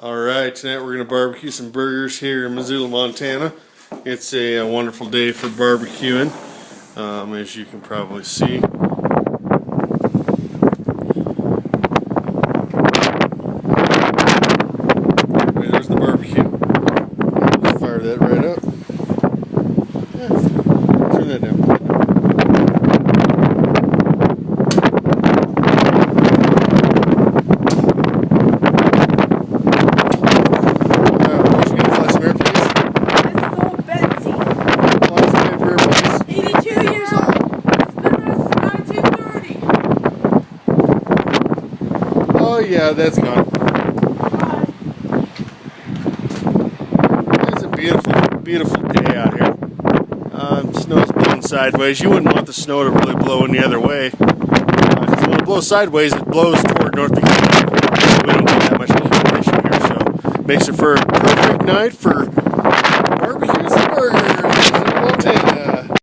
Alright, tonight we're going to barbecue some burgers here in Missoula, Montana. It's a wonderful day for barbecuing, as you can probably see. Anyway, there's the barbecue. Let's fire that right up. Yeah. Turn that down. Oh yeah, that's gone. It's a beautiful, beautiful day out here. Snow's blowing sideways. You wouldn't want the snow to really blow in the other way. Because when it blows sideways, it blows toward North Dakota. We don't get that much accumulation here, so it makes it for a perfect night for